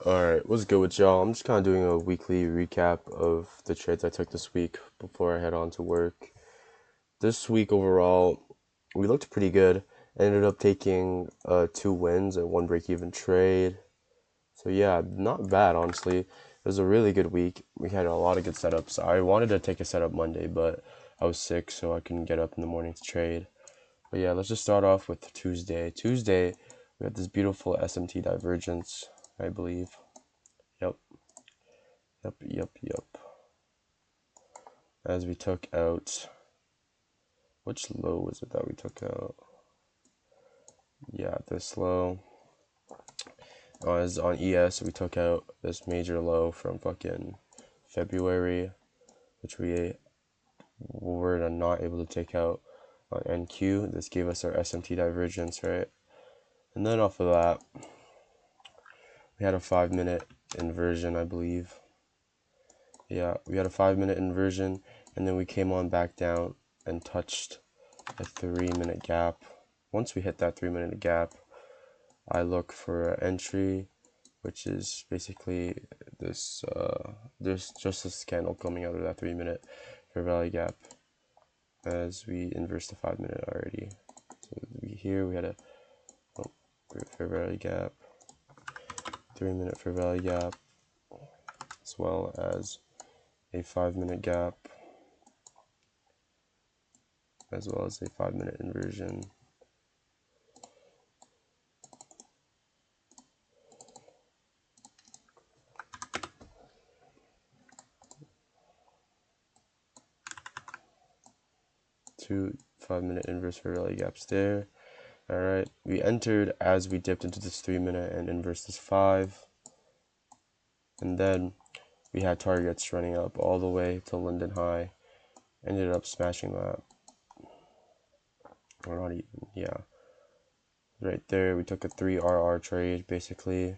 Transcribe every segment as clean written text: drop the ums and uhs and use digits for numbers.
Alright, what's good with y'all? I'm just kind of doing a weekly recap of the trades I took this week before I head on to work. This week overall, we looked pretty good. I ended up taking 2 wins and one break-even trade. So yeah, not bad honestly. It was a really good week. We had a lot of good setups. I wanted to take a setup Monday, but I was sick, so I couldn't get up in the morning to trade. But yeah, let's just start off with Tuesday. Tuesday, we had this beautiful SMT divergence, I believe. Yep. Yep. As we took out, which low was it that we took out? Yeah, this low. As on ES, we took out this major low from fucking February, which we were not able to take out on NQ. This gave us our SMT divergence, right? And then off of that, we had a 5-minute inversion, I believe. Yeah, we had a 5-minute inversion, and then we came on back down and touched a 3-minute gap. Once we hit that 3-minute gap, I look for an entry, which is basically this. There's just this candle coming out of that 3-minute fair value gap, as we inverse the 5-minute already. So here we had a fair value gap, 3-minute fair value gap, as well as a 5-minute gap, as well as a 5-minute inversion. Two 5-minute inverse fair value gaps there. Alright, we entered as we dipped into this 3-minute and inversed this 5. And then we had targets running up all the way to London High. Ended up smashing that. Or not even, yeah. Right there, we took a 3RR trade, basically.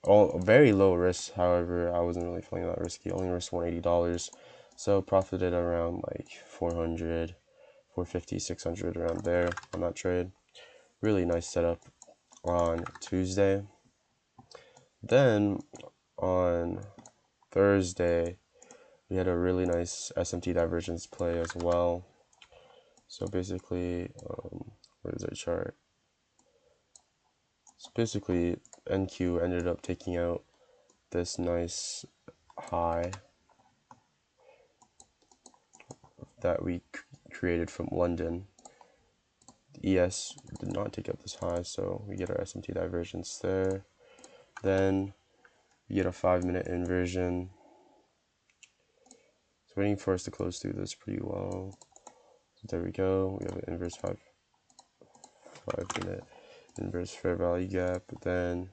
All very low risk, however, I wasn't really feeling that risky. Only risked $180. So profited around like 400, 450, 600 around there on that trade. Really nice setup on Tuesday. Then on Thursday, we had a really nice SMT divergence play as well. So basically, where is our chart? So basically, NQ ended up taking out this nice high that we created from London. The ES did not take out this high, so we get our SMT divergence there. Then we get a 5-minute inversion. It's waiting for us to close through this pretty well. So there we go. We have an inverse 5-minute inverse fair value gap. Then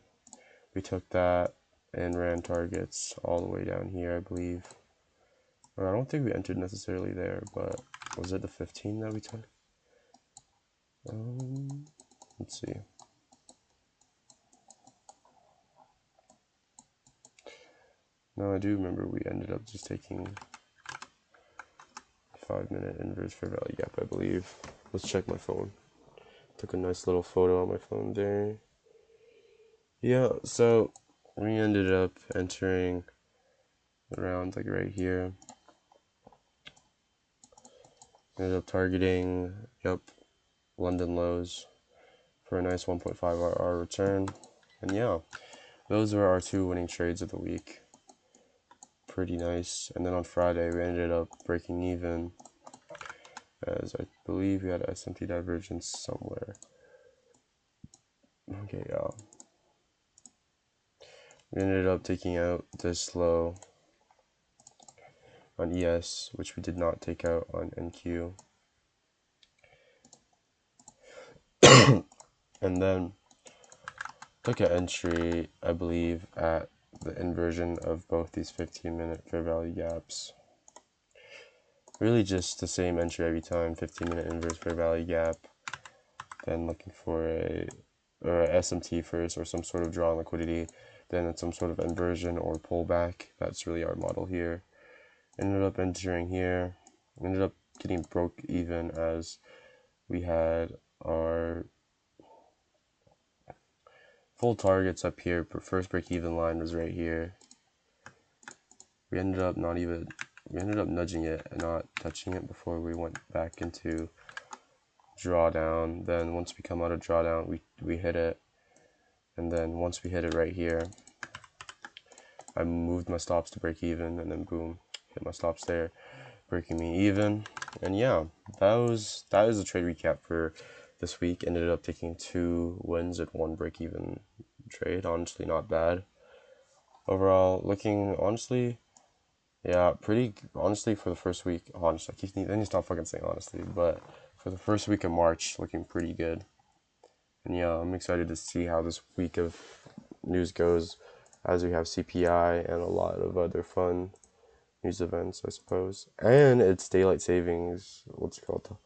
we took that and ran targets all the way down here, I believe. Or I don't think we entered necessarily there, but was it the 15 that we took? Let's see. No, I do remember we ended up just taking 5-minute inverse fair value gap, I believe. Let's check my phone. Took a nice little photo on my phone there. Yeah, so we ended up entering around like right here. Ended up targeting, London lows for a nice 1.5 RR return. And yeah, those were our 2 winning trades of the week. Pretty nice. And then on Friday, we ended up breaking even, as I believe we had an SMT divergence somewhere. Okay, yeah. We ended up taking out this low on ES, which we did not take out on NQ. And then took an entry, I believe, at the inversion of both these 15-minute fair value gaps. Really just the same entry every time, 15-minute inverse fair value gap. Then looking for a SMT first, or some sort of draw on liquidity. Then some sort of inversion or pullback. That's really our model here. Ended up entering here. Ended up getting broke even as we had our full targets up here. First break-even line was right here. We ended up nudging it and not touching it before we went back into drawdown. Then once we come out of drawdown, we hit it, and then once we hit it right here, I moved my stops to break even, and then boom, hit my stops there, breaking me even. And yeah, that is a trade recap for this week. Ended up taking 2 wins and 1 break even trade. Honestly, not bad. Overall, looking honestly, yeah, pretty honestly for the first week. Honestly, I need to stop fucking saying honestly, but for the first week of March, looking pretty good. And yeah, I'm excited to see how this week of news goes, as we have CPI and a lot of other fun news events, I suppose. And it's daylight savings, what's it called,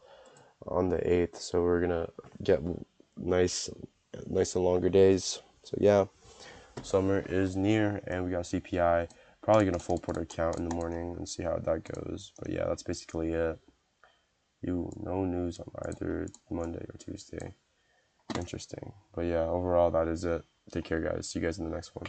on the 8th, so we're gonna get nice and longer days. So yeah, summer is near, and we got CPI. Probably gonna full Porter count in the morning and see how that goes. But yeah, that's basically it. No news on either Monday or Tuesday. Interesting. But yeah, overall that is it. Take care, guys. See you guys in the next one.